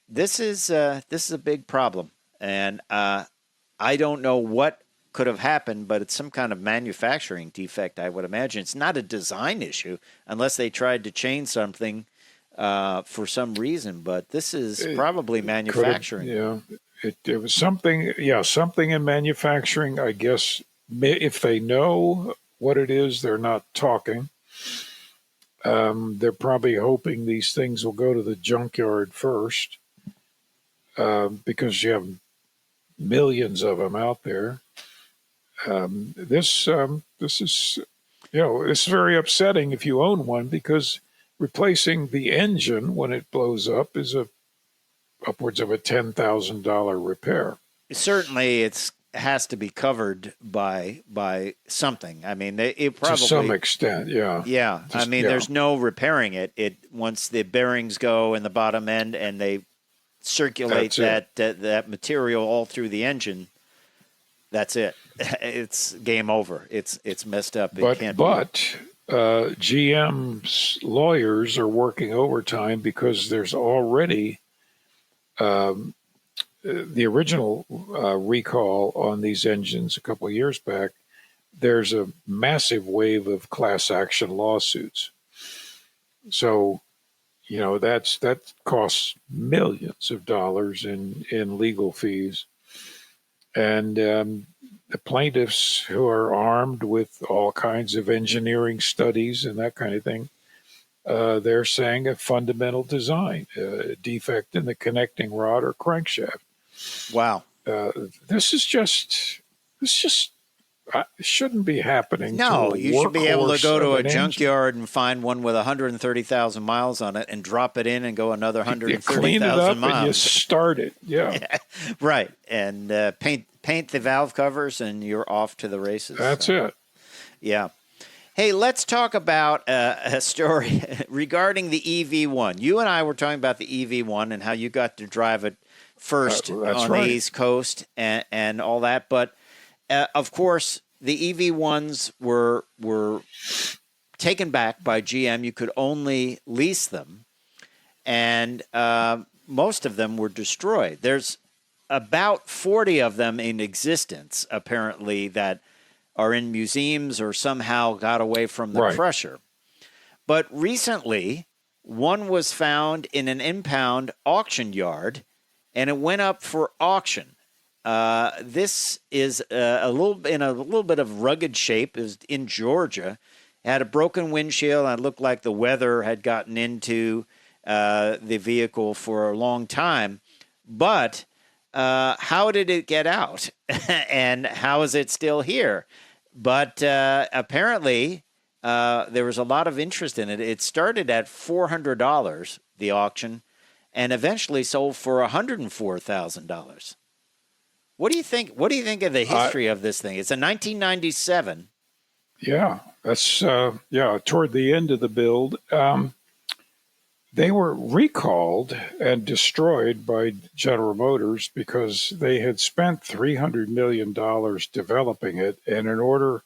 This is a big problem, and I don't know what could have happened, but it's some kind of manufacturing defect, I would imagine. It's not a design issue unless they tried to change something for some reason, but this is probably manufacturing. Yeah, it was something. Yeah, something in manufacturing. I guess if they know what it is, they're not talking. They're probably hoping these things will go to the junkyard first, because you have millions of them out there. This is, it's very upsetting if you own one, because replacing the engine when it blows up is upwards of a $10,000 repair. Certainly, it has to be covered by something. I mean, it probably to some extent, yeah. Yeah, there's no repairing it. Once the bearings go in the bottom end and they circulate that material all through the engine, that's it. It's game over. It's messed up. But GM's lawyers are working overtime because there's already the original recall on these engines a couple of years back. There's a massive wave of class action lawsuits. So, that costs millions of dollars in legal fees. And the plaintiffs, who are armed with all kinds of engineering studies and that kind of thing, they're saying a fundamental design defect in the connecting rod or crankshaft. Wow. This shouldn't be happening. No, to a you should be able to go to a engine. junkyard and find one with 130,000 miles on it and drop it in and go another 130,000 miles. And you start it, yeah. Right, and paint the valve covers and you're off to the races. That's it. Yeah. Hey, let's talk about a story regarding the EV1. You and I were talking about the EV1 and how you got to drive it first on the East Coast and all that. But, of course, the EV1s were taken back by GM. You could only lease them. And most of them were destroyed. There's about 40 of them in existence, apparently, that are in museums or somehow got away from the pressure. But recently, one was found in an impound auction yard, and it went up for auction. This is a little bit of rugged shape. It was in Georgia. It had a broken windshield, and it looked like the weather had gotten into the vehicle for a long time. But how did it get out? And how is it still here? But apparently, there was a lot of interest in it. It started at $400, the auction, and eventually sold for $104,000. What do you think? What do you think of the history of this thing? It's a 1997. Yeah, that's toward the end of the build. They were recalled and destroyed by General Motors because they had spent $300 million developing it, and in order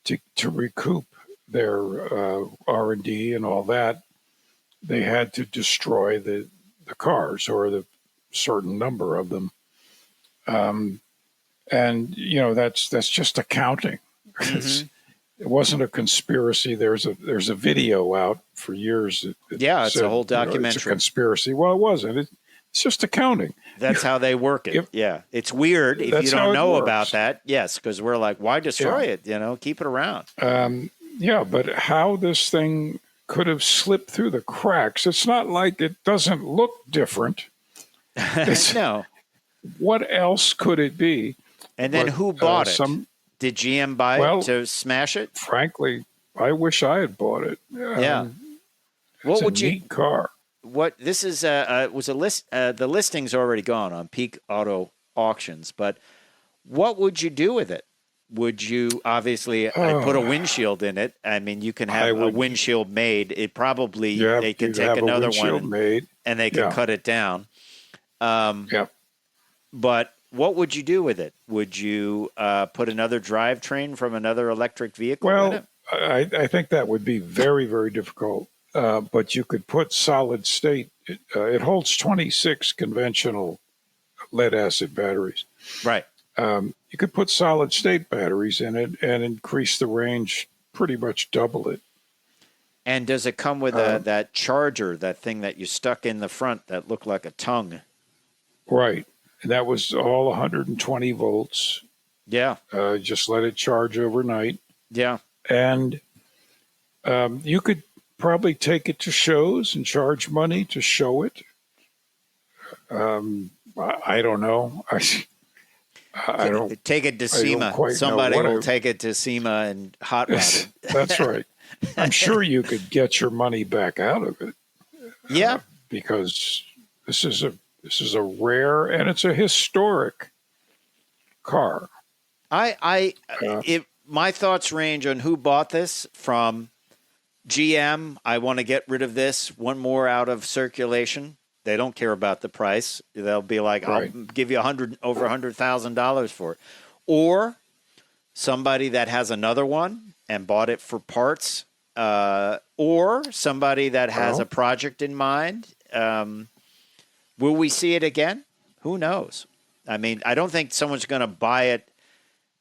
to recoup their R&D and all that, they had to destroy the cars, or the certain number of them. And that's just accounting. Mm-hmm. It wasn't a conspiracy. There's a video out for years. It's a whole documentary. It's a conspiracy. Well, it wasn't. It's just accounting. That's how they work it. It's weird if you don't know about that. Yes, because we're like, why destroy it? Keep it around. But how this thing could have slipped through the cracks? It's not like it doesn't look different. No. What else could it be? And then who bought it? Did GM buy it to smash it? Frankly, I wish I had bought it. What would neat car? What this is was a list. The listing's already gone on Peak Auto Auctions, but what would you do with it? would you obviously I'd put a windshield in it? I mean, you can have a windshield made. It probably they can take another one made. and they can cut it down. Yeah. But what would you do with it? Would you put another drivetrain from another electric vehicle in it? I think that would be very, very difficult. But you could put solid state. It holds 26 conventional lead acid batteries. Right. You could put solid state batteries in it and increase the range, pretty much double it. And does it come with that charger, that thing that you stuck in the front that looked like a tongue? Right. And that was all 120 volts. Yeah. Just let it charge overnight. Yeah. And you could probably take it to shows and charge money to show it. I don't know. I don't take it to SEMA. Somebody will take it to SEMA and hot rod it. That's right. I'm sure you could get your money back out of it. Yeah, because this is a rare and it's a historic car. My thoughts range on who bought this from GM. I want to get rid of this. One more out of circulation. They don't care about the price. They'll be like, I'll give you over $100,000 for it. Or somebody that has another one and bought it for parts. Or somebody that has a project in mind. Will we see it again? Who knows? I mean, I don't think someone's going to buy it.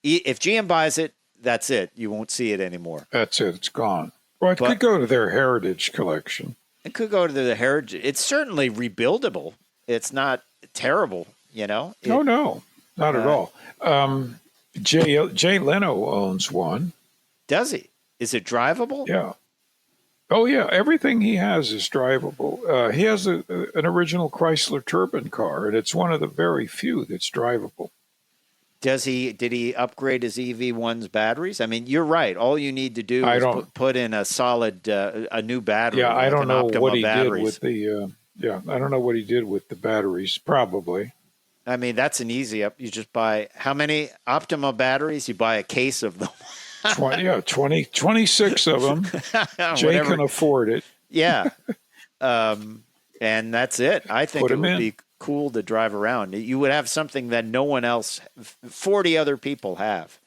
If GM buys it, that's it. You won't see it anymore. That's it. It's gone. Well, it could go to their heritage collection. It could go to the heritage. It's certainly rebuildable. It's not terrible, you know? No, not at all. Jay Leno owns one. Does he? Is it drivable? Yeah. Oh, yeah. Everything he has is drivable. He has an original Chrysler Turbine car, and it's one of the very few that's drivable. Did he upgrade his EV1's batteries? I mean, you're right. All you need to do is put in a solid, a new battery. Yeah, I don't know what he did with the. I don't know what he did with the batteries. Probably. I mean, that's an easy up. You just buy how many Optima batteries? You buy a case of them. 26 of them. Jay can afford it. Yeah, and that's it. I think it would be cool to drive around. You would have something that no one else, 40 other people have.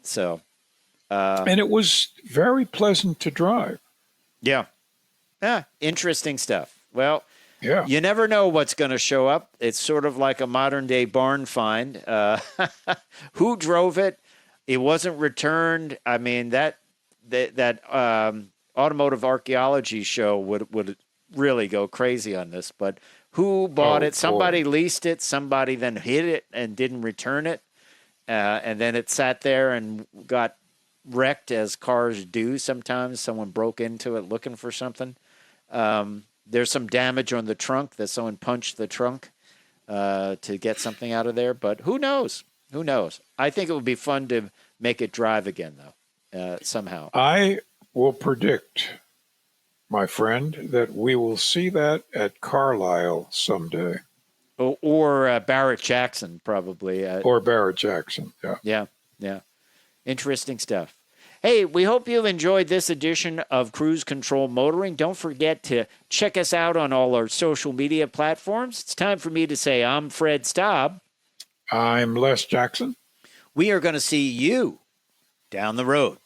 So, and it was very pleasant to drive. Yeah. Interesting stuff. Well, yeah. You never know what's going to show up. It's sort of like a modern day barn find. Who drove it? It wasn't returned. I mean, that automotive archaeology show would really go crazy on this, but who bought it? Somebody leased it. Somebody then hid it and didn't return it. And then it sat there and got wrecked, as cars do sometimes. Someone broke into it looking for something. There's some damage on the trunk that someone punched the trunk to get something out of there. But who knows? Who knows? I think it would be fun to make it drive again, though, somehow. I will predict, my friend, that we will see that at Carlisle someday. Or Barrett Jackson, probably. Or Barrett Jackson, yeah. Yeah. Interesting stuff. Hey, we hope you've enjoyed this edition of Cruise Control Motoring. Don't forget to check us out on all our social media platforms. It's time for me to say I'm Fred Staab. I'm Les Jackson. We are going to see you down the road.